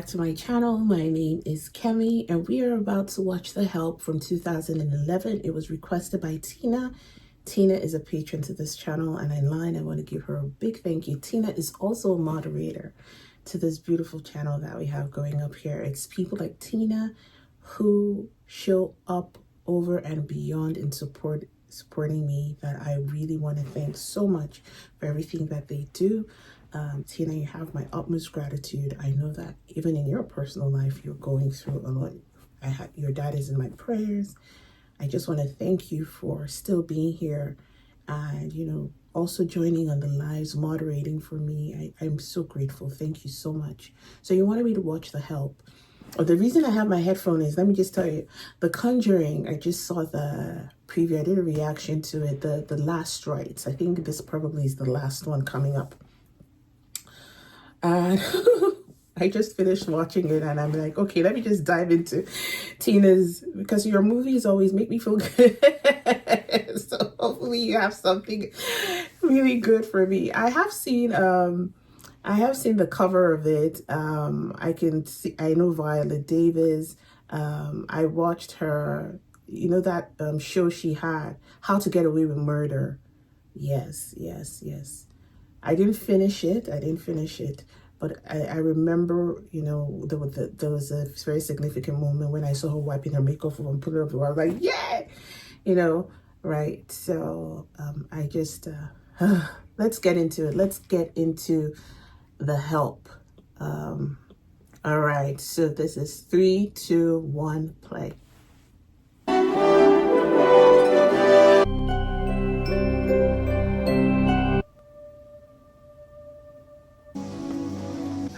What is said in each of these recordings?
back to my channel. My name is Kemi and we are about to watch The Help from 2011. It was requested by Tina. Tina is a patron to this channel, and in line I want to give her a big thank you. Tina is also a moderator to this beautiful channel that we have going up here. It's people like Tina who show up over and beyond in supporting me that I really want to thank so much for everything that they do. Tina, you have my utmost gratitude. I know that even in your personal life, you're going through a lot. Your dad is in my prayers. I just want to thank you for still being here and, also joining on the lives, moderating for me. I'm so grateful. Thank you so much. So you wanted me to watch The Help. The reason I have my headphone is, let me just tell you, The Conjuring, I just saw the preview. I did a reaction to it, the last rites. I think this probably is the last one coming up. And I just finished watching it and I'm like, okay, let me just dive into Tina's, because your movies always make me feel good. So hopefully you have something really good for me. I have seen the cover of it. I know Viola Davis. I watched her, that show she had, How to Get Away with Murder. Yes. I didn't finish it, but I remember, there was a very significant moment when I saw her wiping her makeup off and putting it up. I was like, yeah, right. So I just, let's get into it. Let's get into The Help. All right, so this is 3, 2, 1, play.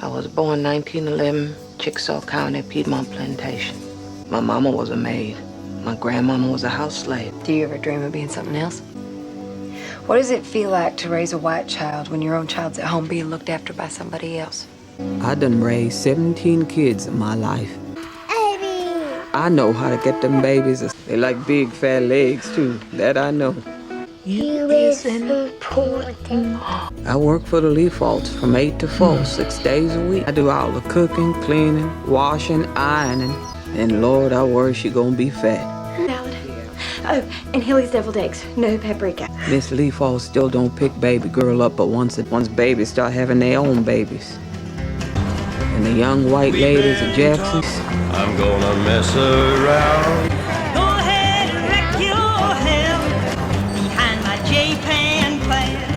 I was born 1911, Chickasaw County, Piedmont Plantation. My mama was a maid. My grandmama was a house slave. Do you ever dream of being something else? What does it feel like to raise a white child when your own child's at home being looked after by somebody else? I done raised 17 kids in my life. I know how to get them babies. They like big, fat legs, too. That I know. You is important. I work for the Leafalts from 8 to 4, 6 days a week. I do all the cooking, cleaning, washing, ironing. And Lord, I worry she gonna be fat. Salad. Oh, and Hilly's deviled eggs. No paprika. Miss Leafalt still don't pick baby girl up, but once babies start having their own babies. And the young white ladies of Jackson's. I'm gonna mess around. Go ahead and wreck your hell behind my J-Pan plan.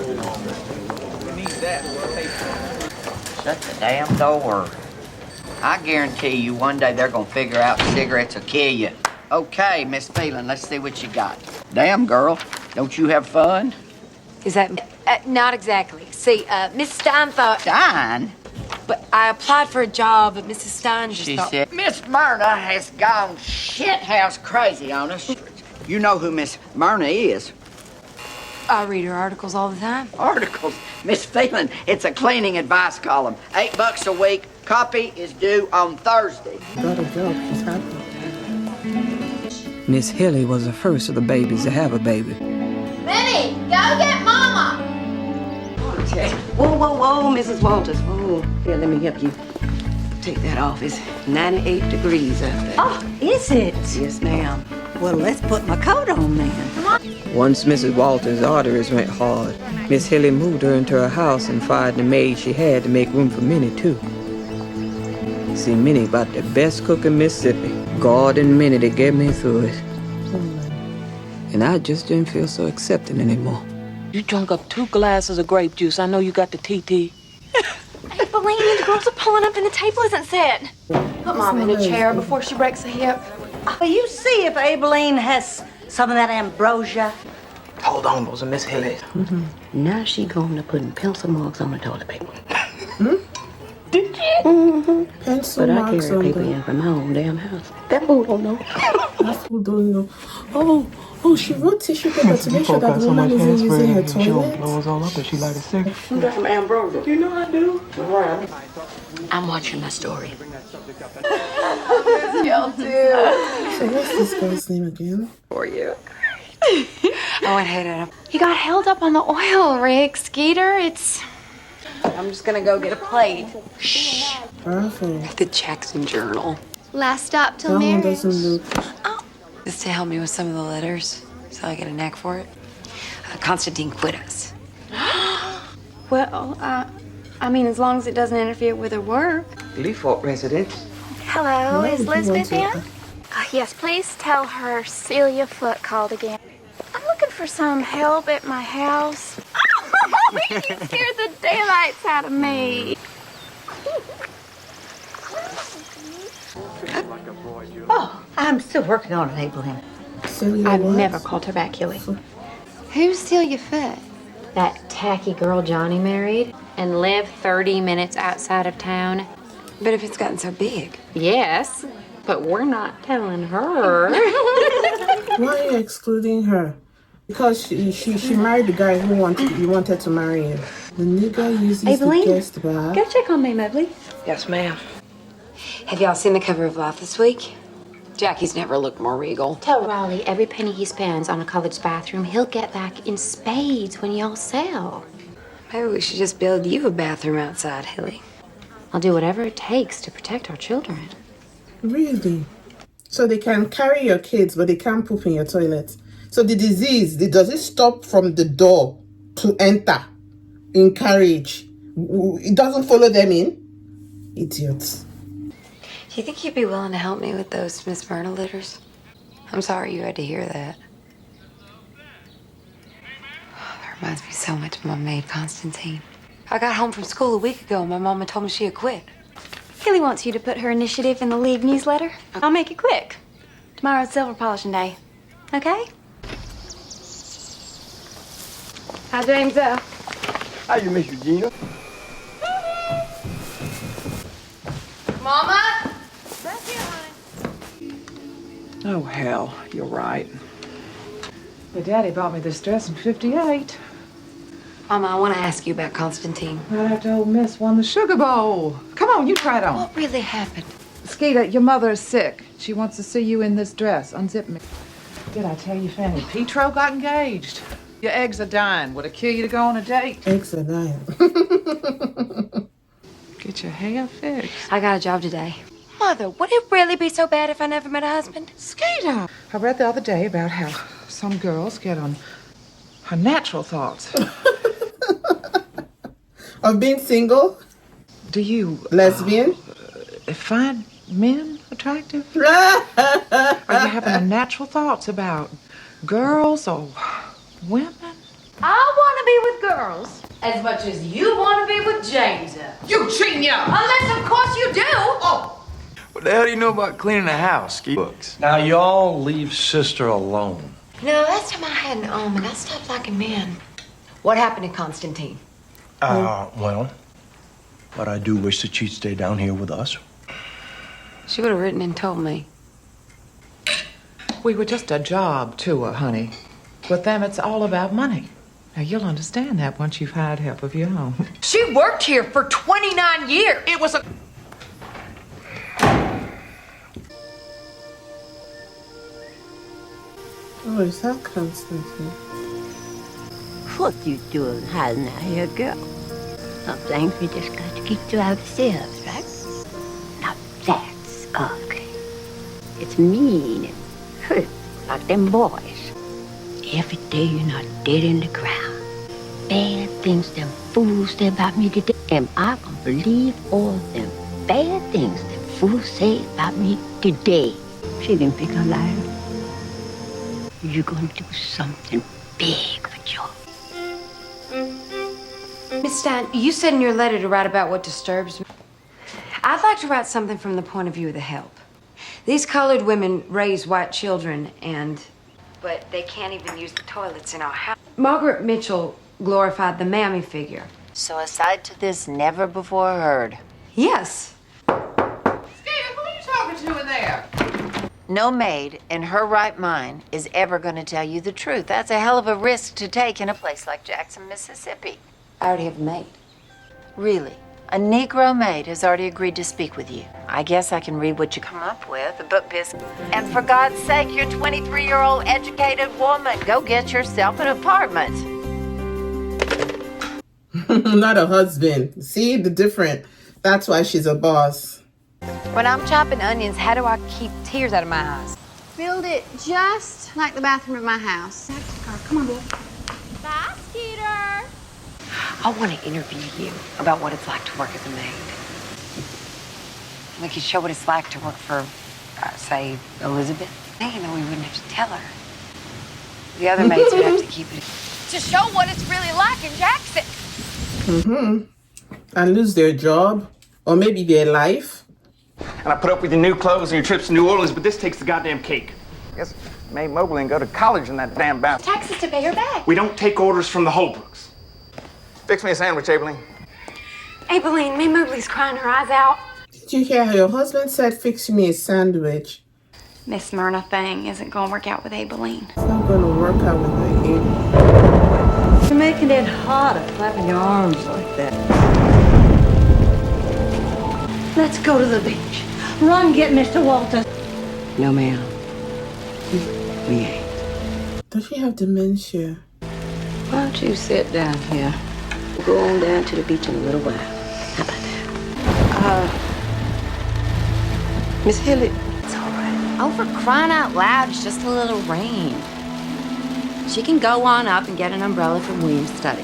Shut the damn door. I guarantee you one day they're gonna figure out cigarettes will kill you. Okay, Miss Phelan, let's see what you got. Damn, girl, don't you have fun? Is that... not exactly. See, Mrs. Stein thought... Stein? But I applied for a job, but Mrs. Stein just She thought... said, Miss Myrna has gone shithouse crazy on us. You know who Miss Myrna is. I read her articles all the time. Articles? Miss Phelan, it's a cleaning advice column. $8 a week. Copy is due on Thursday. Got a job. She's happy. Miss Hilly was the first of the babies to have a baby. Benny, go get Mama! Okay. Whoa, Mrs. Walters. Whoa. Here, let me help you take that off. It's 98 degrees out there. Oh, is it? Yes, ma'am. Well, let's put my coat on then. Once Mrs. Walters' arteries went hard, Miss Hilly moved her into her house and fired the maid she had to make room for Minnie, too. See, Minnie about the best cook in Mississippi. God and Minnie, they get me through it. And I just didn't feel so accepting anymore. You drunk up 2 glasses of grape juice. I know you got the TT. Hey, Bellini, the girls are pulling up and the table isn't set. Put Mom in a chair before she breaks a hip. Will you see if Aileen has some of that ambrosia? Hold on, those are Miss Hilly. Now she going to putting pencil marks on the toilet paper. Did you? Pencil But I marks carry on paper the... in from my own damn house. That fool don't know. That's who don't know. Oh, she wrote tissue paper to make sure that the woman isn't using her toilet. Blows all up and she light a cigarette. You got some ambrosia. You know I do. I'm watching my story. Y'all do. So what's this girl's name again? For you. Oh, it had it. You got held up on the oil rig, Skeeter. I'm just gonna go get a plate. Shh. Bravo. The Jackson Journal. Last stop till That one marriage. doesn't look. Just to help me with some of the letters, so I get a knack for it. Constantine quit us. Well, I mean, as long as it doesn't interfere with her work. Leafort residence. Hello, Why is would you want Elizabeth to- in? Yes, please tell her Celia Foot called again. I'm looking for some help at my house. You scared the daylights out of me. Oh, I'm still working on labeling. Celia I've what? never called her back, Huey. Who's Celia Foot? That tacky girl Johnny married and lived 30 minutes outside of town. But if it's gotten so big. Yes, but we're not telling her. Why are you excluding her? Because she married the guy who wanted to marry you. The nigga uses the guest bar. Go check on me, Mobley. Yes, ma'am. Have y'all seen the cover of Life this week? Jackie's never looked more regal. Tell Riley every penny he spends on a college bathroom, he'll get back in spades when y'all sell. Maybe we should just build you a bathroom outside, Hilly. I'll do whatever it takes to protect our children. Really? So they can carry your kids, but they can't poop in your toilet. So the disease, does it stop from the door to enter in carriage? It doesn't follow them in? Idiots. Do you think you'd be willing to help me with those Miss Myrna litters? I'm sorry you had to hear that. That reminds me so much of my maid, Constantine. I got home from school a week ago and my mama told me she had quit. Hilly wants you to put her initiative in the League newsletter. I'll make it quick. Tomorrow's silver polishing day. Okay? Hi, James. How you, Miss Regina? Mama? Oh, hell, you're right. Your daddy bought me this dress in '58. Mama, I want to ask you about Constantine. Right after old Miss won the Sugar Bowl. Come on, you try it on. What really happened? Skeeter, your mother is sick. She wants to see you in this dress. Unzip me. Did I tell you, Fanny? Petro got engaged. Your eggs are dying. Would it kill you to go on a date? Eggs are dying. Get your hair fixed. I got a job today. Mother, would it really be so bad if I never met a husband? Skeeter! I read the other day about how some girls get on unnatural thoughts. Of being single? Do you... Lesbian? find men attractive? Are you having unnatural thoughts about girls or women? I want to be with girls as much as you want to be with James. You cheating young! Unless, of course, you do. Oh! What the hell do you know about cleaning the house? Ski books. Now, y'all leave sister alone. You know, last time I had an omen, I stopped liking men. What happened to Constantine? Well, but I do wish that she'd stay down here with us. She would have written and told me. We were just a job to her, honey. With them, it's all about money. Now, you'll understand that once you've hired help of your own. She worked here for 29 years. It was a... Oh, is that Constantine? What you doing hiding out here, girl? Some things we just got to keep to ourselves, right? Now that's ugly. It's mean and hurt, like them boys. Every day you're not dead in the ground. Bad things them fools say about me today. Am I gonna believe all them bad things them fools say about me today? She didn't pick her life. You're gonna do something big for Joe. Miss Stein, you said in your letter to write about what disturbs me. I'd like to write something from the point of view of the help. These colored women raise white children but they can't even use the toilets in our house. Margaret Mitchell glorified the mammy figure. So aside to this never before heard. Yes. Skeeter, who are you talking to in there? No maid in her right mind is ever going to tell you the truth. That's a hell of a risk to take in a place like Jackson, Mississippi. I already have a maid. Really? A Negro maid has already agreed to speak with you. I guess I can read what you come up with, the book business. And for God's sake, you're a 23-year-old educated woman. Go get yourself an apartment. Not a husband. See the difference. That's why she's a boss. When I'm chopping onions, how do I keep tears out of my eyes? Build it just like the bathroom at my house. Come on, boy. Bye, Skeeter. I want to interview you about what it's like to work as a maid. We could show what it's like to work for, say, Elizabeth. You know, we wouldn't have to tell her. The other maids would have to keep it. To show what it's really like in Jackson. And lose their job, or maybe their life. And I put up with your new clothes and your trips to New Orleans, but this takes the goddamn cake. Guess Maid Mobley and go to college in that damn bathroom. Taxes to pay her back. We don't take orders from the Holbrooks. Fix me a sandwich, Aibileen. Aibileen, May Mobley's crying her eyes out. Did you hear how your husband said, fix me a sandwich? Miss Myrna thing isn't gonna work out with Aibileen. It's not gonna work out with the Abe. You're making it harder, clapping your arms like that. Let's go to the beach. Run, get Mr. Walters. No, ma'am. We ain't. Does she have dementia? Why don't you sit down here? We'll go on down to the beach in a little while. How about that? Miss Hilly. It's all right. Oh, for crying out loud, it's just a little rain. She can go on up and get an umbrella from William's study.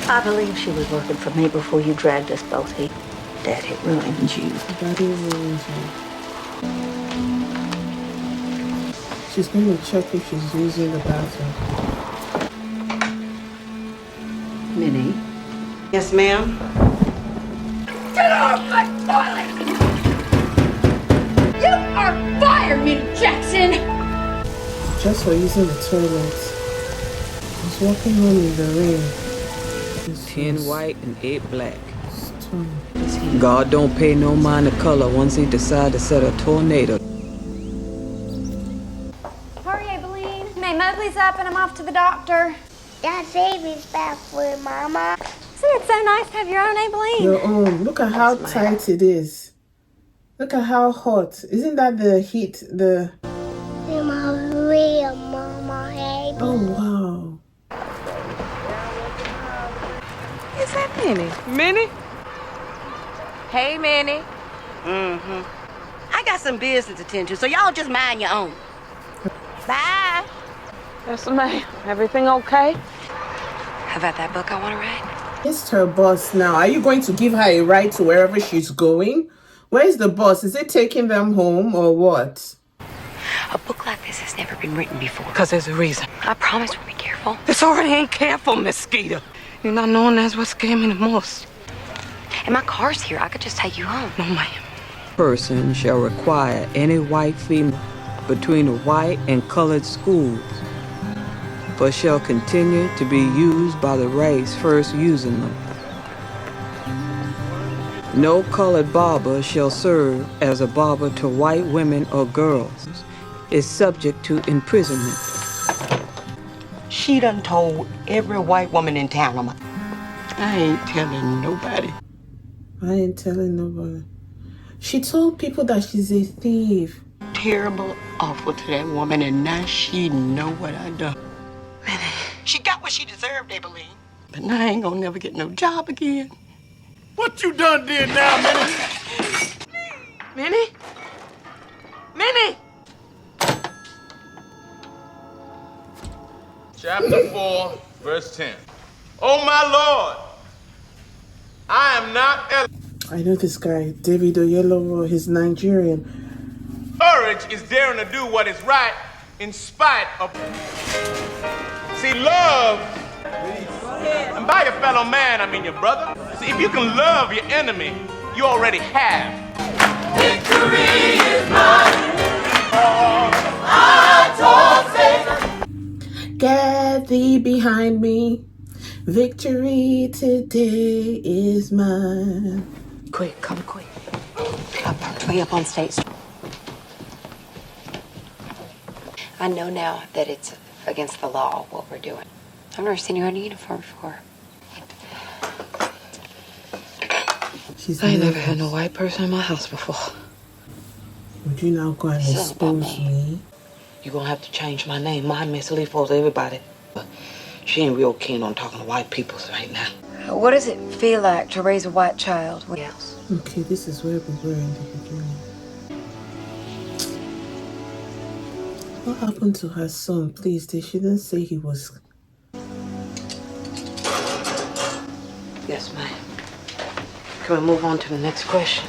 I believe she was working for me before you dragged us both here. Daddy ruined you. Daddy ruined you. She's going to check if she's using the bathroom. Minnie. Yes, ma'am. Get off my toilet! You are fired, Minnie Jackson! Just for using the toilet. She's walking home in the rain. 10 white and 8 black. God don't pay no mind of color once he decide to set a tornado. Hurry, Aibileen. May Mobley's up and I'm off to the doctor. That baby's bathroom, Mama. See, it's so nice to have your own Aibileen. Your own. Look at how tight it is. Look at how hot. Isn't that the heat? You're my real Mama, Aibileen. Oh, wow. Is that Minnie? Minnie? Hey, Minnie. I got some business to tend to, so y'all just mind your own. Bye. Yes, ma'am. Everything okay? How about that book I want to read? It's her boss now. Are you going to give her a ride to wherever she's going? Where's the boss? Is it taking them home or what? A book like this has never been written before. Because there's a reason. I promise we'll be careful. This already ain't careful, Miss Skeeter. You're not knowing that's what scared me the most. And my car's here. I could just take you home. No, ma'am. Person shall require any white female between the white and colored schools, but shall continue to be used by the race first using them. No colored barber shall serve as a barber to white women or girls, is subject to imprisonment. She done told every white woman in town, I ain't telling nobody. I ain't telling nobody. She told people that she's a thief. Terrible, awful to that woman, and now she know what I done. She got what she deserved, Aibileen. But now I ain't gonna never get no job again. What you done did now, Minnie? Minnie? Minnie! Chapter 4, verse 10. Oh, my Lord, I am not I know this guy, David Oyelowo. He's Nigerian. Courage is daring to do what is right in spite of... See, love... And by your fellow man, I mean your brother. See, if you can love your enemy, you already have. Victory is mine. Get thee behind me. Victory today is mine. Quick, come quick. Way up on State Street. I know now that it's against the law, what we're doing. I've never seen you in a uniform before. I ain't never had no white person in my house before. Would you now go and expose me? You're gonna have to change my name. My Miss Leafos, everybody. But she ain't real keen on talking to white people right now. What does it feel like to raise a white child? What else? Okay, this is where we were in the beginning. What happened to her son? Please, they shouldn't say he was. Yes, ma'am. Can we move on to the next question?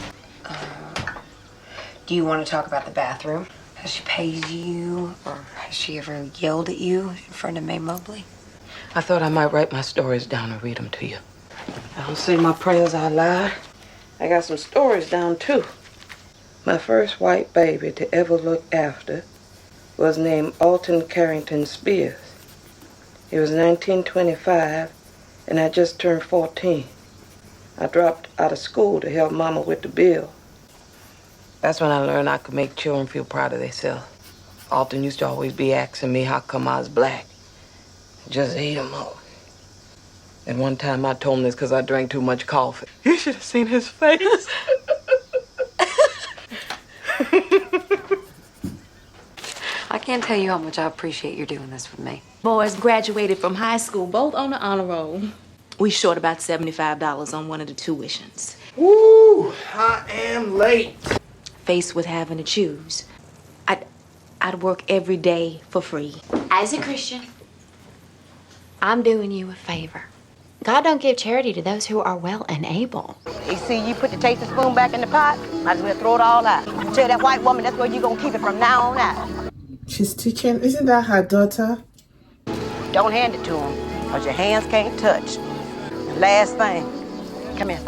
Do you want to talk about the bathroom? Has she paid you, or has she ever yelled at you in front of Maid Mobley? I thought I might write my stories down and read them to you. I don't say my prayers out loud. I got some stories down, too. My first white baby to ever look after was named Alton Carrington Spears. It was 1925, and I just turned 14. I dropped out of school to help Mama with the bill. That's when I learned I could make children feel proud of themselves. Alton used to always be asking me how come I was black. Just ate him up. And one time I told him this because I drank too much coffee. You should have seen his face. I can't tell you how much I appreciate you doing this with me. Boys graduated from high school, both on the honor roll. We short about $75 on one of the tuitions. Woo! I am late. Faced with having to choose, I'd work every day for free. As a Christian, I'm doing you a favor. God don't give charity to those who are well and able. You see, you put the tasting spoon back in the pot, might as well throw it all out. Tell that white woman that's where you gonna keep it from now on out. She's teaching. Isn't that her daughter? Don't hand it to him, because your hands can't touch. Last thing, come here.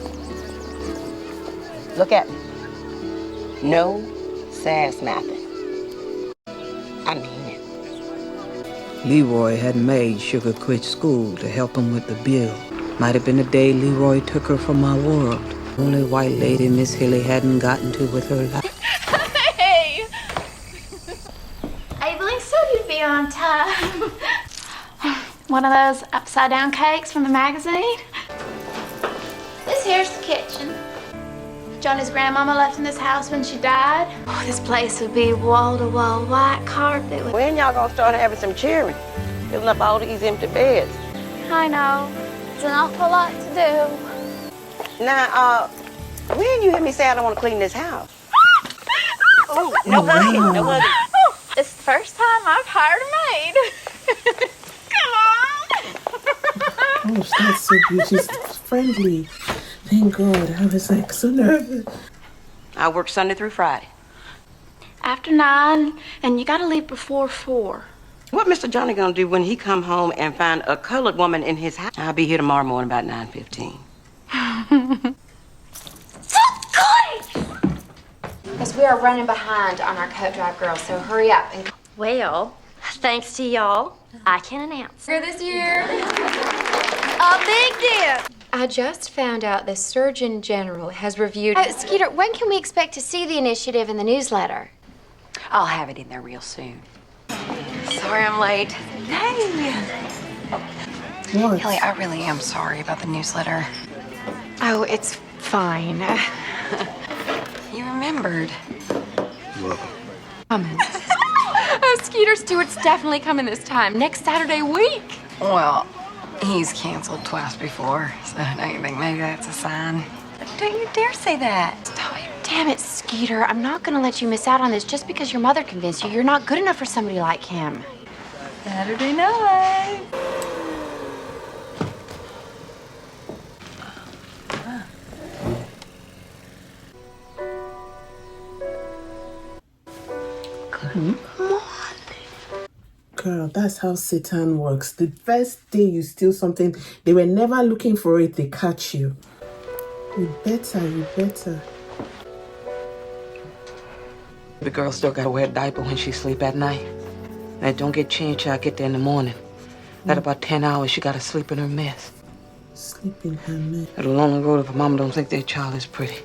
Look at me. No sass nothing. I mean it. Leroy had made Sugar quit school to help him with the bill. Might have been the day Leroy took her from my world. Only white lady Miss Hilly hadn't gotten to with her life. Hey! Abilene said you'd be on time. One of those upside-down cakes from the magazine. This here's the kitchen. Johnny's grandmama left in this house when she died. Oh, this place would be wall-to-wall white carpet. When y'all gonna start having some cheering? Filling up all these empty beds. I know. It's an awful lot to do. Now, when you hear me say I don't want to clean this house? Oh, no hugging, no hugging. It's the first time I've hired a maid. Oh, that's so beautiful. She's friendly. Thank God. I was like so nervous. I work Sunday through Friday. After 9, and you gotta leave before 4. What Mr. Johnny gonna do when he come home and find a colored woman in his house? I'll be here tomorrow morning about 9:15. Because we are running behind on our coat drive, girls, so hurry up. And Well, thanks to y'all, I can announce. here this year. A big deal. I just found out the Surgeon General has reviewed... Skeeter, when can we expect to see the initiative in the newsletter? I'll have it in there real soon. Sorry I'm late. Hey! What? Kelly, I really am sorry about the newsletter. Oh, it's fine. You remembered. You're welcome. Coming. Oh, Skeeter Stewart's definitely coming this time. Next Saturday week. Well, he's canceled twice before, so don't you think maybe that's a sign? Don't you dare say that. Damn it, Skeeter. I'm not gonna let you miss out on this just because your mother convinced you you're not good enough for somebody like him. Saturday night. Come on. Girl, that's how Satan works. The first day you steal something, they were never looking for it, they catch you. You better. The girl still gotta wear a diaper when she sleep at night. And it don't get changed till I get there in the morning. At about 10 hours, she gotta sleep in her mess. Sleep in her mess. It'll only go if a mama don't think their child is pretty.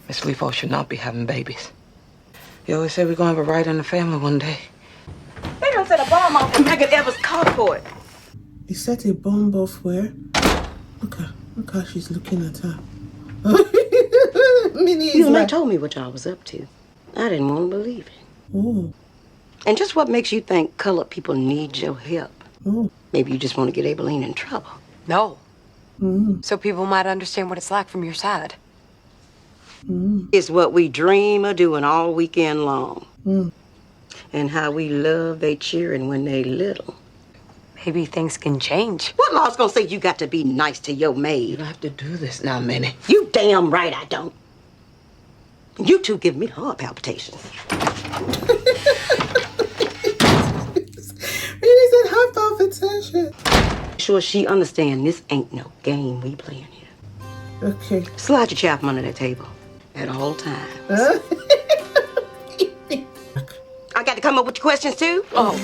Miss Leafo should not be having babies. You always say we're gonna have a right in the family one day. They done set a bomb off in Megan Evers' carport. You set a bomb off where? Look how she's looking at her. Minnie You is know, they like, told me what y'all was up to. I didn't want to believe it. oh, And just what makes you think colored people need your help? oh. Maybe you just want to get Abilene in trouble. No. So people might understand what it's like from your side. It's what we dream of doing all weekend long. And how we love they cheering when they little. Maybe things can change. What law's gonna say you got to be nice to your maid? You don't have to do this now, Minnie. You damn right I don't. You two give me heart palpitations. Really said heart palpitation. Sure she understand this ain't no game we playing here. Okay. Slide your chair from under that table at all times. I got to come up with your questions too? Oh.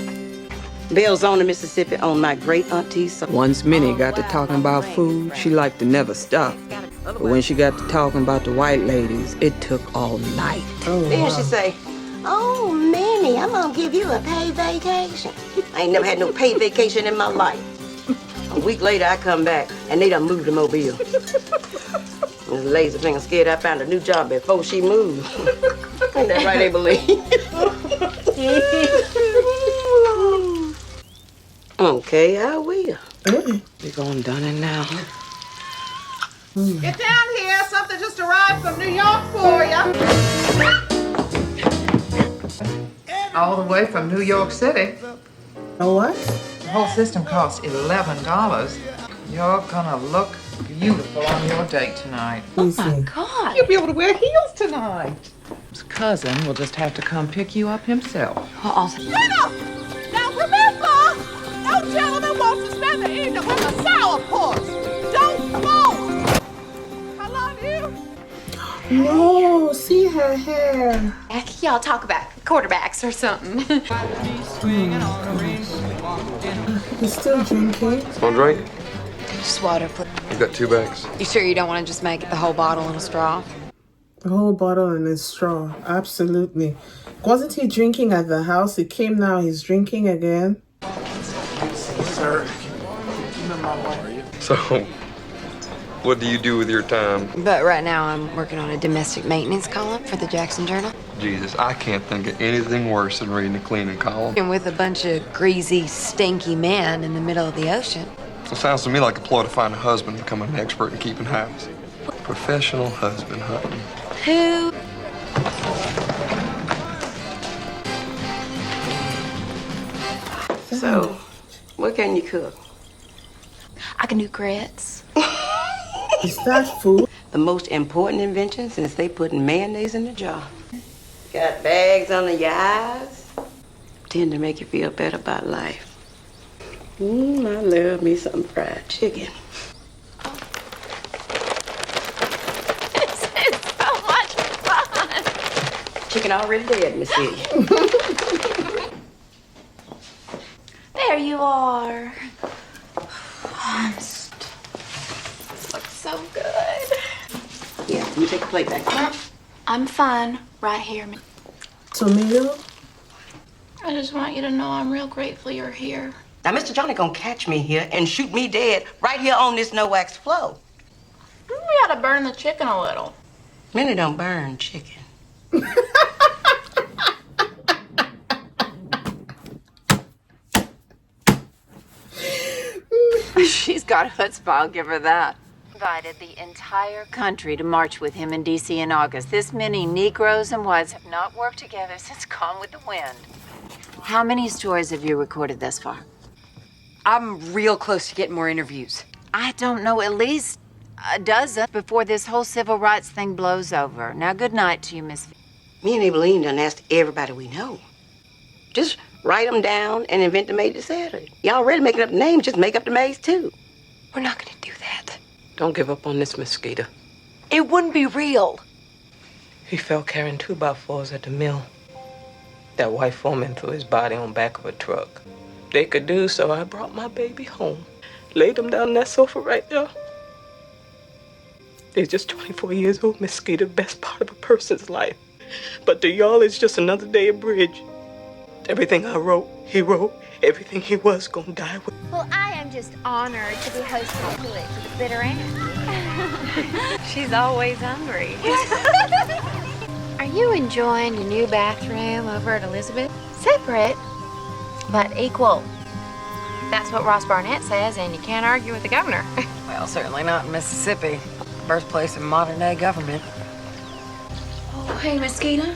Belzona, Mississippi, on my great auntie's son. Once Minnie got to talking about food, she liked to never stop. But when she got to talking about the white ladies, it took all night. Then she say, "Oh, Minnie, I'm gonna give you a paid vacation." I ain't never had no paid vacation in my life. A week later, I come back, and they done moved to Mobile. This lazy thing scared I found a new job before she moved. Ain't that right, Abilene? Okay, I will. We're going done it now. Get down here. Something just arrived from New York for you. All the way from New York City. A what? The whole system costs $11. You're gonna look beautiful on your date tonight. Oh my God. You'll be able to wear heels tonight. His cousin will just have to come pick you up himself. Now remember, no gentleman wants to spend the evening with a sourpuss. Don't smoke. I love you. No, see her hair. Y'all talk about quarterbacks or something. He's still drinking. Want a drink? Just water, please. You got 2 bags. You sure you don't want to just make it the whole bottle in a straw? The whole bottle and a straw. Absolutely. Wasn't he drinking at the house? He came now, he's drinking again. Sir. So, what do you do with your time? But right now I'm working on a domestic maintenance column for the Jackson Journal. Jesus, I can't think of anything worse than reading a cleaning column. And with a bunch of greasy, stinky men in the middle of the ocean. So it sounds to me like a ploy to find a husband and become an expert in keeping house. Professional husband hunting. Who? So, what can you cook? I can do grits. Is that food? The most important invention since they put mayonnaise in the jar. Got bags under your eyes. Tend to make you feel better about life. I love me some fried chicken. This is so much fun. Chicken already dead, Miss Celia. There you are. Looks so good. Yeah, let me take a plate back. I'm fine right here. Tomato? I just want you to know I'm real grateful you're here. Now, Mr. Johnny gonna catch me here and shoot me dead right here on this no-wax floor. We ought to burn the chicken a little. Minnie don't burn chicken. She's got chutzpah, I'll give her that. Invited the entire country to march with him in D.C. in August. This many Negroes and whites have not worked together since Gone with the Wind. How many stories have you recorded thus far? I'm real close to getting more interviews. I don't know, at least a dozen before this whole civil rights thing blows over. Now, good night to you, Miss. Me and Abilene done asked everybody we know. Just write them down and invent the maid to Saturday. Y'all already making up names, just make up the maids too. We're not gonna do that. Don't give up on this, Miss Skeeter. It wouldn't be real. He fell carrying 2x4s at the mill. That white foreman threw his body on back of a truck. They could do so. I brought my baby home. Laid him down on that sofa right there. He's just 24 years old, Miss Skeeter, best part of a person's life. But to y'all, it's just another day of bridge. Everything I wrote, he wrote. Everything he was gonna die with. Well, I am just honored to be hosting Pulitzer for the bitter end. She's always hungry. Are you enjoying your new bathroom over at Elizabeth? Separate, but equal. That's what Ross Barnett says, and you can't argue with the governor. Well, certainly not in Mississippi. Birthplace of modern day government. Oh, hey, Mosquito.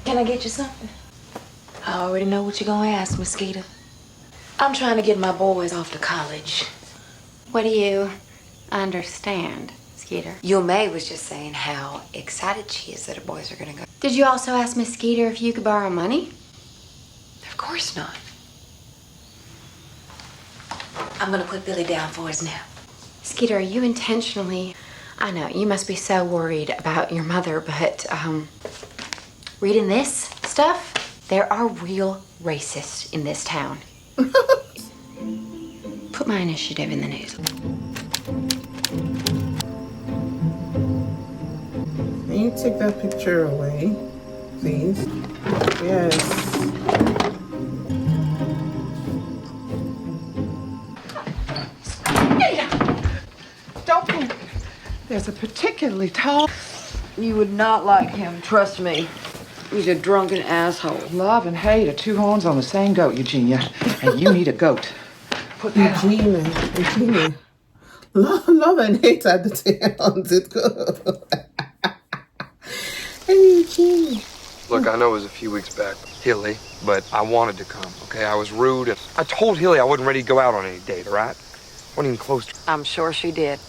Can I get you something? I already know what you're gonna ask, Mosquito. I'm trying to get my boys off to college. What do you understand, Skeeter? Your maid was just saying how excited she is that her boys are gonna go. Did you also ask Miss Skeeter if you could borrow money? Of course not. I'm gonna put Billy down for us now. Skeeter, are you intentionally... I know, you must be so worried about your mother, but, reading this stuff, there are real racists in this town. Put my initiative in the news. Can you take that picture away, please? Yes. Don't move. There's a particularly tall... You would not like him, trust me. He's a drunken asshole. Love and hate are two horns on the same goat, Eugenia. And you need a goat. Put that Eugenia. Love and hate at the tail. Hey, Eugenia. Look, I know it was a few weeks back, Hilly, but I wanted to come, okay? I was rude, and I told Hilly I wasn't ready to go out on any date, all right? Wasn't even close to her. I'm sure she did.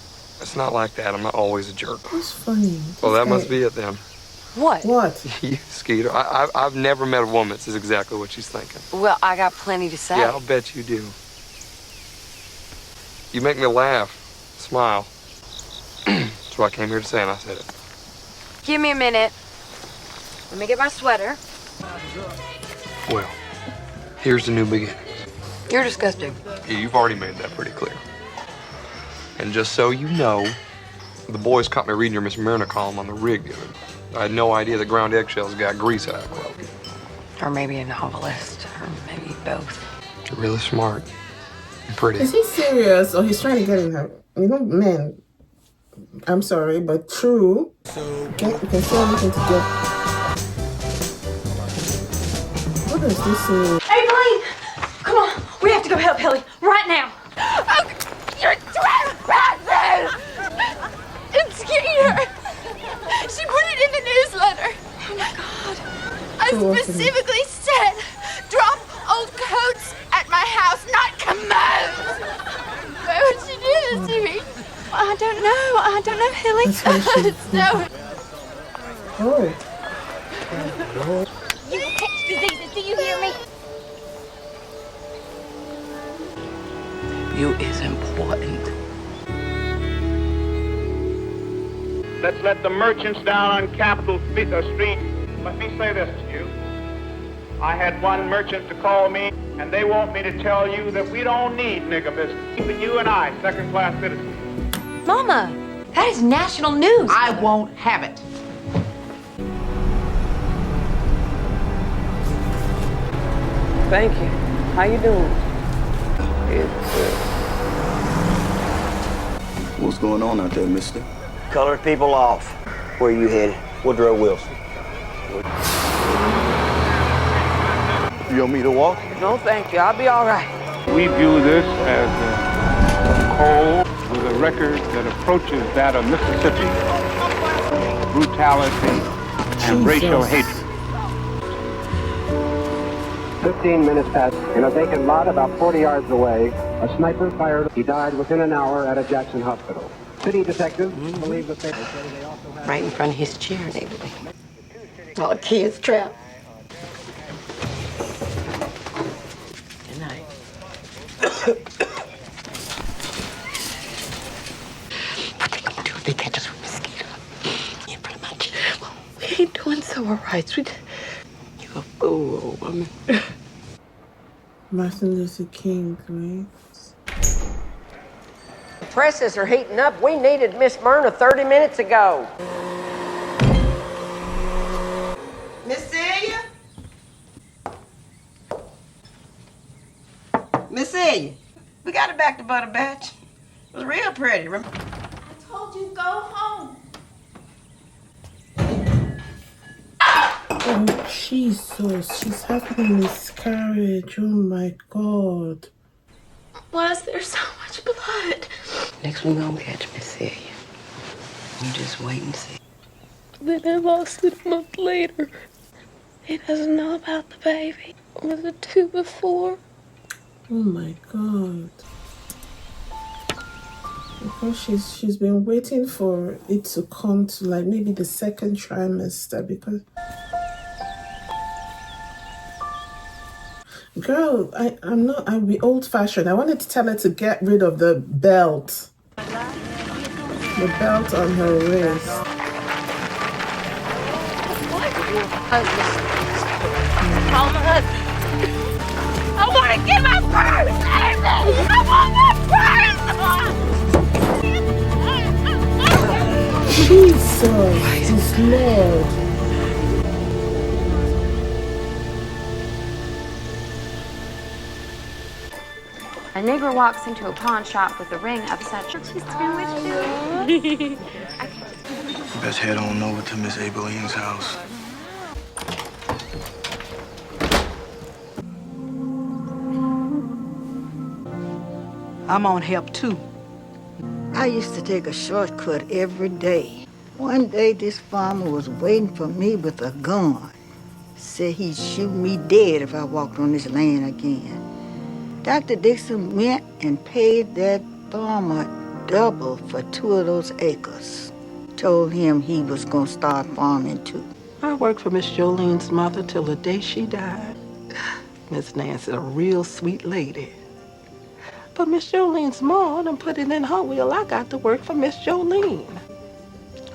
It's not like that. I'm not always a jerk. That's funny. Well, that must be it then. What? What? You, Skeeter. I've never met a woman that says exactly what she's thinking. Well, I got plenty to say. Yeah, I'll bet you do. You make me laugh, smile. That's what I came here to say, and I said it. Give me a minute. Let me get my sweater. Well, here's the new beginning. You're disgusting. Yeah, you've already made that pretty clear. And just so you know, the boys caught me reading your Miss Myrna column on the rig the other day. I had no idea the ground eggshells got grease out of it. Or maybe a novelist, or maybe both. You're really smart and pretty. Is he serious or he's trying to get in her? You know, man, I'm sorry, but true. You can say anything to get. What does this mean? Hey, Blaine! Come on, we have to go help Hilly right now. Oh, you're trespassing! It's Skeeter. She put it in the newsletter. Oh my God! I specifically said, drop old coats at my house, not commodes. Why would she do this to me? I don't know, Hilly. No. Oh. You will catch diseases. Do you hear me? You is important. Let's let the merchants down on Capitol Street. Let me say this to you. I had one merchant to call me, and they want me to tell you that we don't need nigger business. Even you and I, second-class citizens. Mama, that is national news. I won't have it. Thank you. How you doing? What's going on out there, mister? Colored people off. Where are you headed? Woodrow Wilson. You want me to walk? No, thank you. I'll be all right. We view this as a coal with a record that approaches that of Mississippi. Brutality and racial hatred. 15 minutes past. In a vacant lot about 40 yards away, a sniper fired. He died within an hour at a Jackson hospital. City detectives believe that they also have... Right in front of his chair and everything. All the kids trapped. Good night. What they gonna do if they catch us with mosquito? Yeah, pretty much. Well, we ain't doing so all right, sweet. You a fool, old woman. Martin Luther King, right? The presses are heating up. We needed Miss Myrna 30 minutes ago. Miss Celia? Miss Celia, we got it back to Butter Batch. It was real pretty. I told you, go home. Oh, Jesus. She's having a miscarriage. Oh, my God. Why is there so much blood? Next one gonna catch Miss Celia. You just wait and see. Then I lost it a month later. He doesn't know about the baby. Was it 2 before? Oh my God. Because she's been waiting for it to come to like maybe the second trimester because girl, I'll be old fashioned. I wanted to tell her to get rid of the belt. The belt on her wrist. Call my husband. I want to get my purse, Amy! I want my purse! Jesus, Lord. A neighbor walks into a pawn shop with a ring upside down. She's doing what you do. Best head on over to Miss Abelin's house. I'm on help too. I used to take a shortcut every day. One day, this farmer was waiting for me with a gun. Said he'd shoot me dead if I walked on this land again. Dr. Dixon went and paid that farmer double for 2 of those acres. Told him he was gonna start farming too. I worked for Miss Jolene's mother till the day she died. Miss Nancy's a real sweet lady. But Miss Jolene's mom done put it in her will I got to work for Miss Jolene.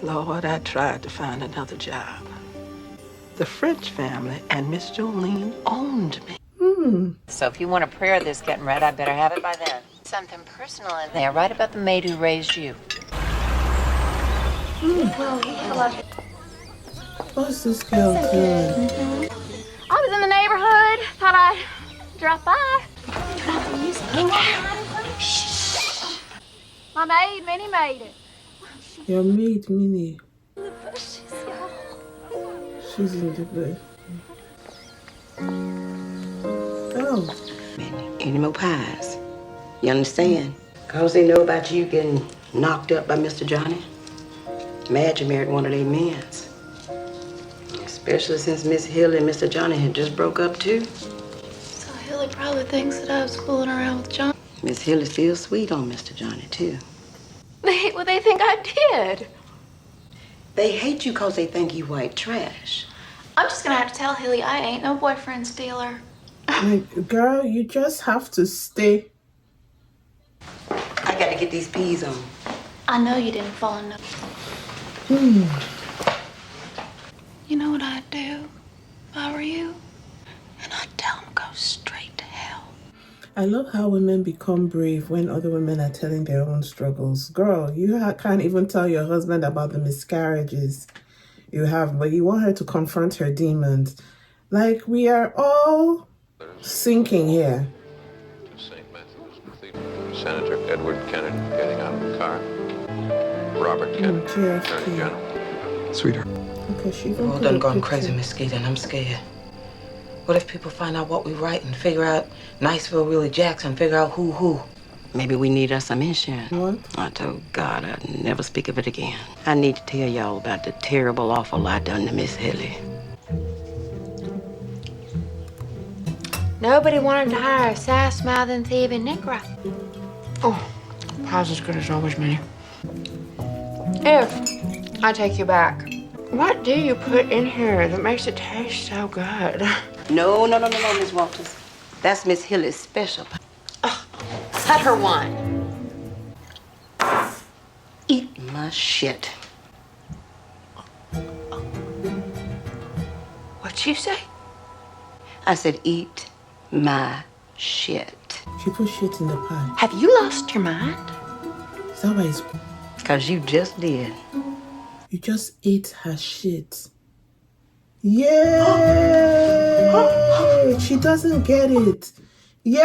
Lord, I tried to find another job. The French family and Miss Jolene owned me. So if you want a prayer of this getting read, I better have it by then. Something personal in there, right about the maid who raised you. What's this girl doing? I was in the neighborhood. Thought I'd drop by. My maid, Minnie, made it. Your maid, Minnie. She's in the bed. Oh. Any more pies? You understand? Cause they know about you getting knocked up by Mr. Johnny. Madge married one of their men's. Especially since Miss Hill and Mr. Johnny had just broke up too. So Hilly probably thinks that I was fooling around with John. Miss Hill is still sweet on Mr. Johnny too. Well, they think I did. They hate you cause they think you white trash. I'm just gonna have to tell Hilly I ain't no boyfriend stealer. Like, girl, you just have to stay. I gotta get these peas on. I know you didn't fall in love. You know what I'd do if I were you? And I'd tell him go straight to hell. I love how women become brave when other women are telling their own struggles. Girl, you can't even tell your husband about the miscarriages you have, but you want her to confront her demons. Like, we are all sinking here. Senator Edward Kennedy getting out of the car. Robert Kennedy, Attorney General. Sweetheart. Okay, she's We're all done gone crazy, Miss Skeeter, and I'm scared. What if people find out what we write and figure out Niceville Willie Jackson, figure out who? Maybe we need us some insurance. What? I told God I'd never speak of it again. I need to tell y'all about the terrible, awful I done to Miss Hilly. Nobody wanted to hire a sass-mouthing, thieving Negro. Oh, pie's as good as always, Minnie. If I take you back. What do you put in here that makes it taste so good? No, Miss Walters. That's Miss Hilly's special. Cut her one. Eat my shit. What'd you say? I said eat my shit. She put shit in the pan. Have you lost your mind? Is that why it's... Because you just did. You just ate her shit. Yay! She doesn't get it. Yay!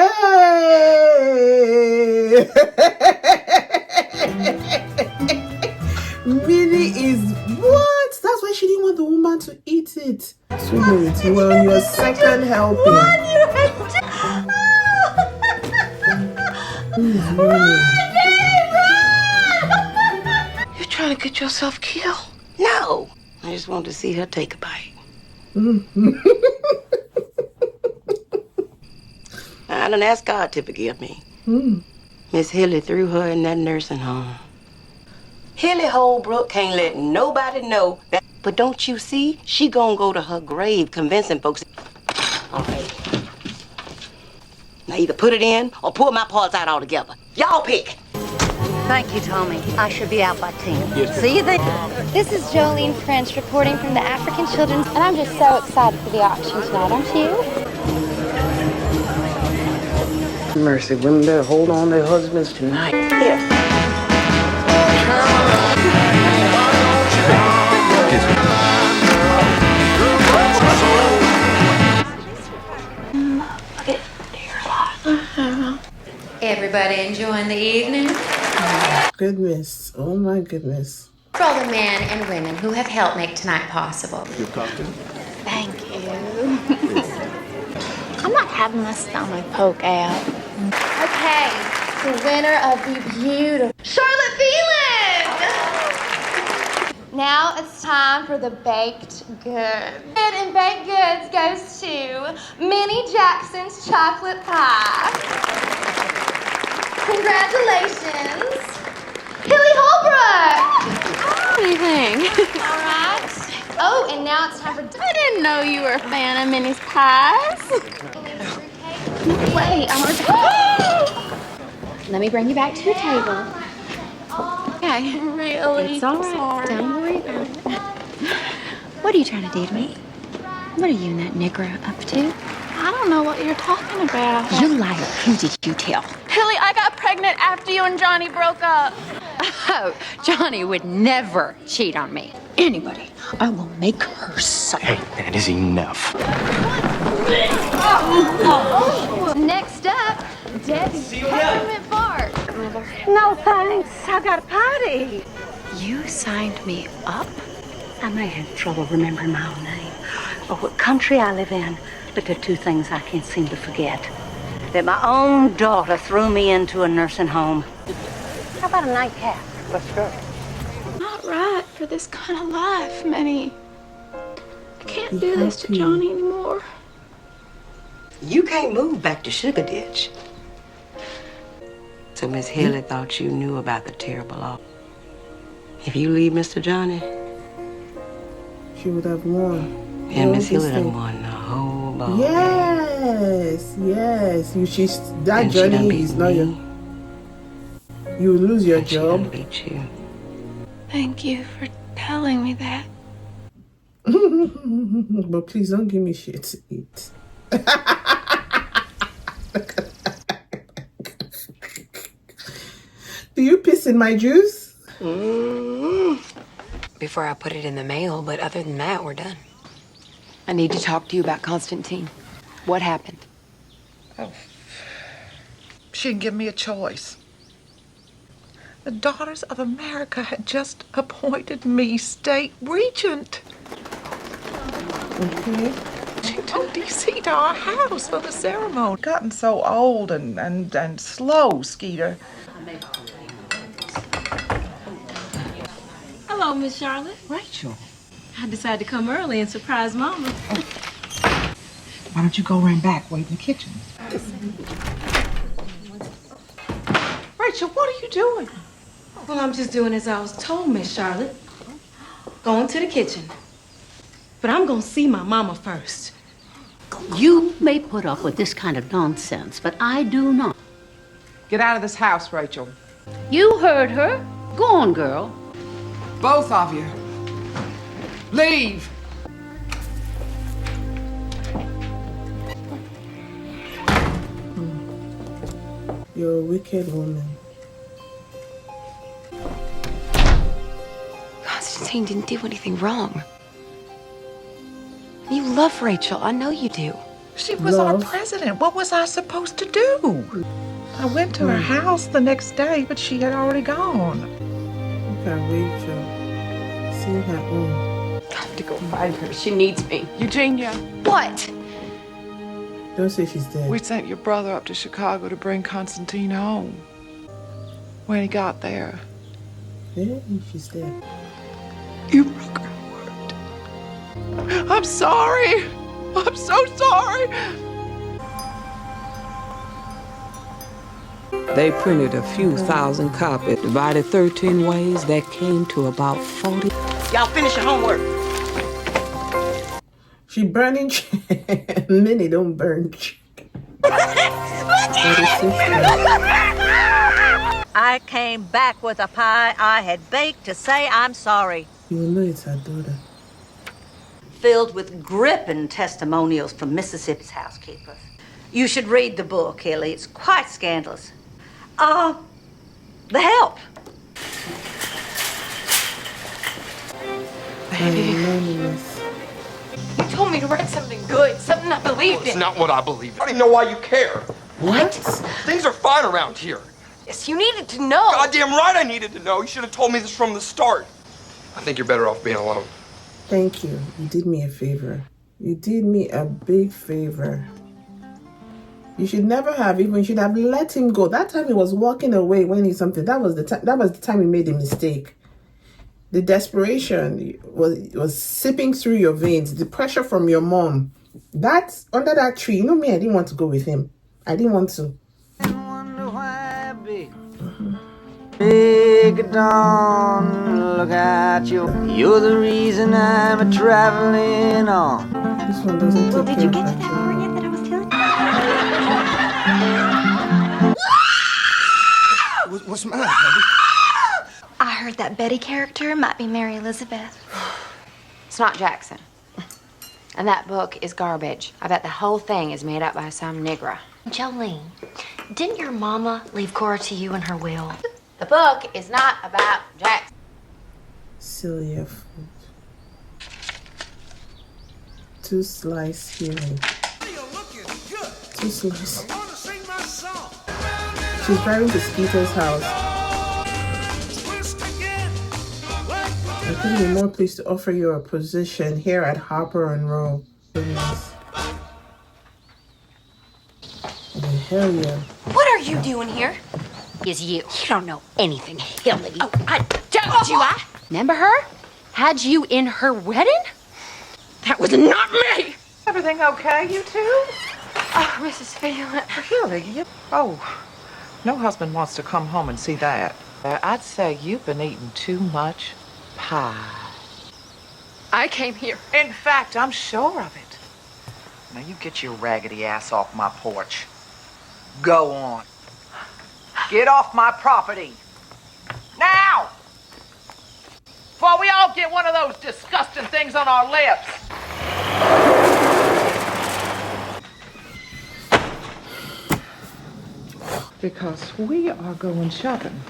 Minnie is what? That's why she didn't want the woman to eat it. Sweet. Well, your second helping. Who's running? You trying to get yourself killed? No. I just want to see her take a bite. I done asked God to forgive me. Miss Hilly threw her in that nursing home. Hilly Holbrook can't let nobody know that. But don't you see? She gonna go to her grave convincing folks. All right. Now either put it in or pull my parts out altogether. Y'all pick. Thank you, Tommy. I should be out by 10. See you then. This is Jolene French reporting from the African Children's, and I'm just so excited for the auction tonight, aren't you? Mercy, women better hold on their husbands tonight. Here. Everybody enjoying the evening? Goodness. Oh my goodness. For all the men and women who have helped make tonight possible. Your cocktail? Thank you. I'm not having my stomach poke out. Okay, the winner of the beautiful Charlotte Phelan! Now it's time for the baked goods. And baked goods goes to Minnie Jackson's chocolate pie. Congratulations, Hilly Holbrook! What do you think? All right. Oh, and now it's time for... I didn't know you were a fan of Minnie's pies. Wait, let me bring you back to your table. Okay, really? It's all right. Sorry. Don't worry about it. What are you trying to do to me? What are you and that nigger up to? I don't know what you're talking about. You liar. Who did you tell? Hilly, I got pregnant after you and Johnny broke up. Oh, Johnny would never cheat on me. Anybody, I will make her suffer. Hey, that is enough. Next up, Debbie's peppermint fart. No thanks. I got a party. You signed me up? I may have trouble remembering my own name or what country I live in, but there are two things I can't seem to forget. That my own daughter threw me into a nursing home. How about a nightcap? Let's go. Not right for this kind of life, Minnie. I can't do this to Johnny anymore. You can't move back to Sugar Ditch. So Miss Hilly thought you knew about the terrible law. If you leave Mr. Johnny, She would have won. and Miss Hilly done won the whole ball. Yes, yes. That And she done journey beat is not your. me. You will lose your And she done job. beat you. Thank you for telling me that. But please don't give me shit to eat. Do you piss in my juice? Before I put it in the mail, but other than that, we're done. I need to talk to you about Constantine. What happened? She didn't give me a choice. The Daughters of America had just appointed me state regent. Okay. She took D.C. to our house for the ceremony. Gotten so old and slow, Skeeter. Hello, Miss Charlotte. Rachel. I decided to come early and surprise Mama. Why don't you go right back, wait in the kitchen? Rachel, what are you doing? Well, I'm just doing as I was told, Miss Charlotte. Going to the kitchen. But I'm gonna see my mama first. You may put up with this kind of nonsense, but I do not. Get out of this house, Rachel. You heard her. Go on, girl. Both of you. Leave. You're a wicked woman. Constantine didn't do anything wrong. You love Rachel. I know you do. She was our president. What was I supposed to do? I went to her house the next day, but she had already gone. Look at Rachel. See her own. I have to go find her. She needs me. Eugenia. What? Don't say she's dead. We sent your brother up to Chicago to bring Constantine home. When he got there, Yeah, she's dead. you broke her heart. I'm sorry. I'm so sorry. They printed a few thousand copies, divided 13 ways. That came to about 40. Y'all finish your homework. She burning Minnie don't burn. I came back with a pie I had baked to say I'm sorry. You know it's her daughter. Filled with gripping testimonials from Mississippi's housekeepers. You should read the book, Kelly. It's quite scandalous. The Help. You told me to write something good, something I believed It's in. not what I believe. I don't even know why you care. What? Things are fine around here. Yes, you needed to know. Goddamn right I needed to know. You should have told me this from the start. I think you're better off being alone. Thank you. You did me a favor. You did me a big favor. You should never have even. You should have let him go. That time he was walking away when he something. That was the time. That was the time he made a mistake. The desperation was sipping through your veins. The pressure from your mom. That's under that tree. You know me. I didn't want to go with him. I didn't want to. Big dawn, look at you. You're the reason I'm a traveling on. This one doesn't take Did you get to that part yet that I was telling you? What's the matter, baby? I heard that Betty character might be Mary Elizabeth. It's not Jackson. And that book is garbage. I bet the whole thing is made up by some nigger. Jolene, didn't your mama leave Cora to you in her will? The book is not about Jackson. Celia food. 2 slice healing. 2 slice. She's driving to Skeeter's house. I think we're more pleased to offer you a position here at Harper and Row. Goodness. Hell yeah. What are you doing here? Is you. You don't know anything, Hilly. Oh, I told you I. Remember her? Had you in her wedding? That was not me! Everything okay, you two? Oh, Mrs. Viola. Really? Oh, no husband wants to come home and see that. I'd say you've been eating too much pie. I came here. In fact, I'm sure of it. Now you get your raggedy ass off my porch. Go on. Get off my property. Now! Before we all get one of those disgusting things on our lips. Because we are going shopping.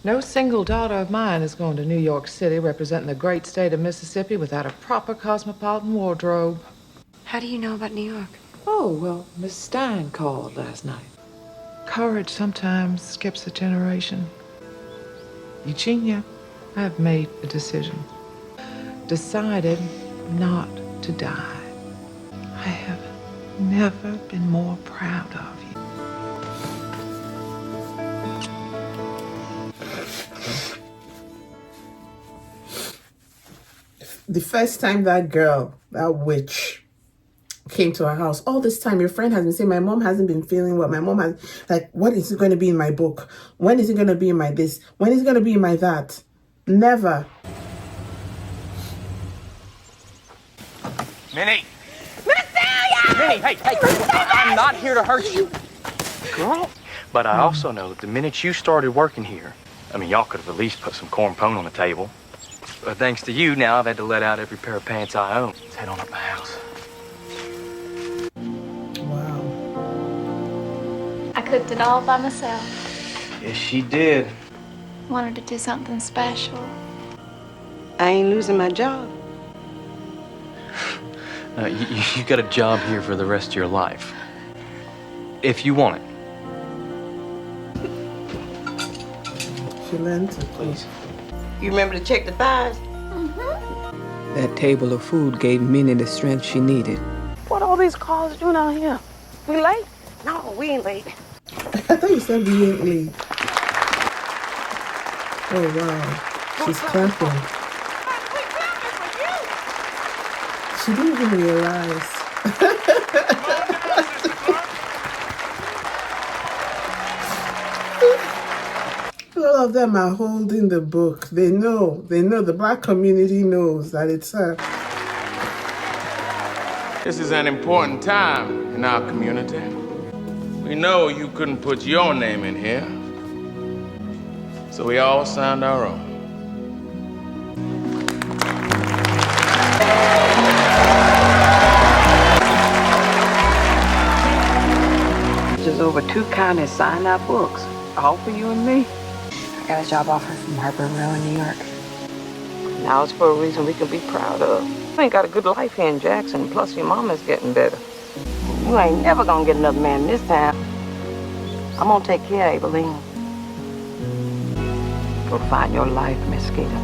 No single daughter of mine is going to New York City representing the great state of Mississippi without a proper cosmopolitan wardrobe. How do you know about New York? Oh, well, Miss Stein called last night. Courage sometimes skips a generation. Eugenia, I've made a decision. Decided not to die. I have never been more proud of you. The first time that girl, that witch, came to our house, all this time your friend has been saying, my mom hasn't been feeling well. My mom has, like, what is it going to be in my book? When is it going to be in my this? When is it going to be in my that? Never. Minnie! Minnie, hey, I'm not here to hurt you. Girl. But I also know that the minute you started working here, I mean, y'all could have at least put some corn pone on the table. But thanks to you, now I've had to let out every pair of pants I own. Let's head on up to the house. I cooked it all by myself. Yes, she did. Wanted to do something special. I ain't losing my job. You got a job here for the rest of your life. If you want it. She learned to please. You remember to check the thighs? That table of food gave Minnie the strength she needed. What all these cars doing out here? We late? No, we ain't late. I thought you said we ain't late. Oh, wow. She's clapping. She didn't even realize. All of them are holding the book. They know, the black community knows that it's her. This is an important time in our community. We know you couldn't put your name in here, so we all signed our own. Just over 2 counties signed our books, all for you and me. I got a job offer from Harbor Row in New York. Now it's for a reason we can be proud of. You ain't got a good life here in Jackson, plus your mama's getting better. You ain't never gonna get another man in this town. I'm gonna take care of Aileen. Go find your life, Miss Skeeter.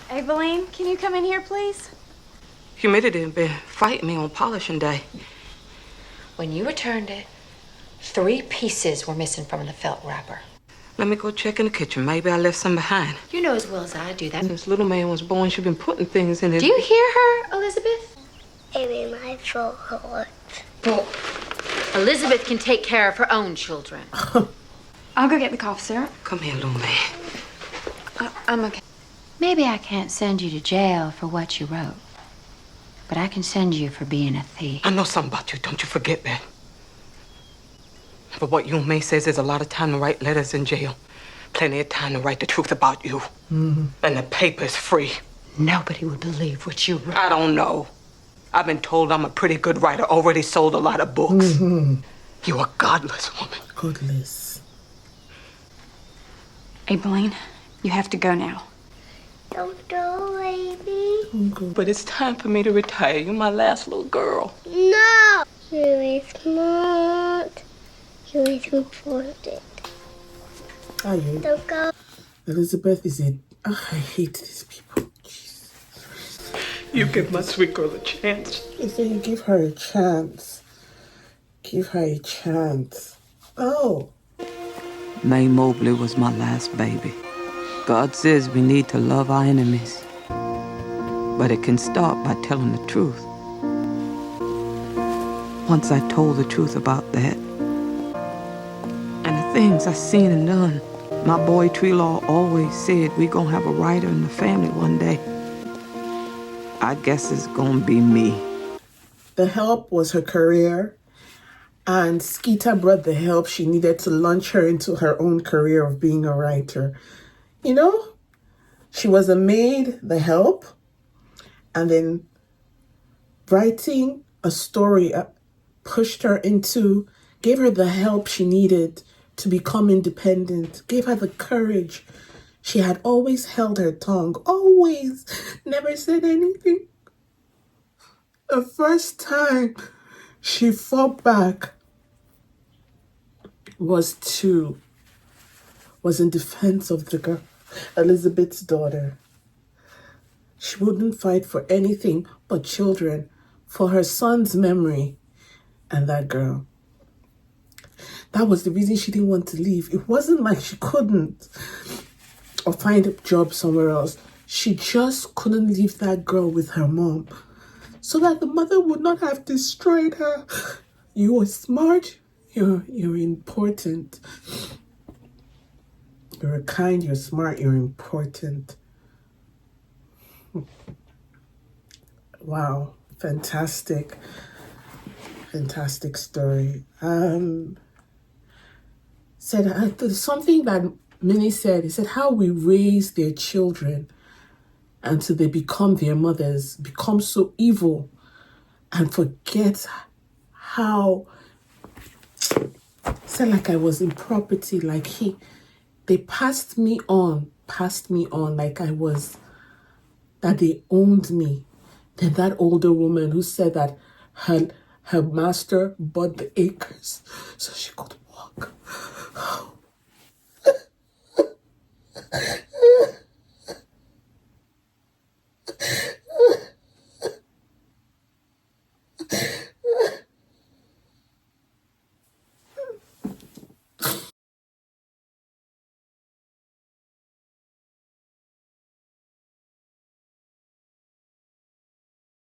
Eveline, can you come in here, please? Humidity has been fighting me on polishing day. When you returned it, 3 pieces were missing from the felt wrapper. Let me go check in the kitchen. Maybe I left some behind. You know as well as I do that. Since little man was born, she's been putting things in his... Do you hear her, Elizabeth? Maybe my throat hurts. Well, Elizabeth can take care of her own children. I'll go get the cough syrup. Come here, little man. I'm okay. Maybe I can't send you to jail for what you wrote, but I can send you for being a thief. I know something about you. Don't you forget that. But what you and May says there's a lot of time to write letters in jail. Plenty of time to write the truth about you. Mm-hmm. And the paper's free. Nobody would believe what you wrote. I don't know. I've been told I'm a pretty good writer. Already sold a lot of books. Mm-hmm. You're a godless woman. Godless. Eveline, you have to go now. Don't go, baby. But it's time for me to retire. You're my last little girl. No! You're smart. You're important. Are you? Don't go. Elizabeth is a... Oh, I hate these people. You give my sweet girl a chance. You say you give her a chance. Give her a chance. Oh. May Mobley was my last baby. God says we need to love our enemies. But it can start by telling the truth. Once I told the truth about that, and the things I seen and done, my boy Treelaw always said we gonna have a writer in the family one day. I guess it's gonna be me. The help was her career, and Skeeter brought the help she needed to launch her into her own career of being a writer. You know, she was a maid, the help, and then writing a story pushed her into, gave her the help she needed to become independent, gave her the courage. She had always held her tongue, always, never said anything. The first time she fought back was in defense of the girl, Elizabeth's daughter. She wouldn't fight for anything but children, for her son's memory and that girl. That was the reason she didn't want to leave. It wasn't like she couldn't or find a job somewhere else. She just couldn't leave that girl with her mom so that the mother would not have destroyed her. You are smart. You're important. You're kind, you're smart, you're important. Wow, fantastic. Fantastic story. Said something that Minnie said. He said how we raise their children until they become their mothers, become so evil and forget how. Said like I was in property, like they passed me on like I was, that they owned me. Then that older woman who said that her master bought the acres so she could walk.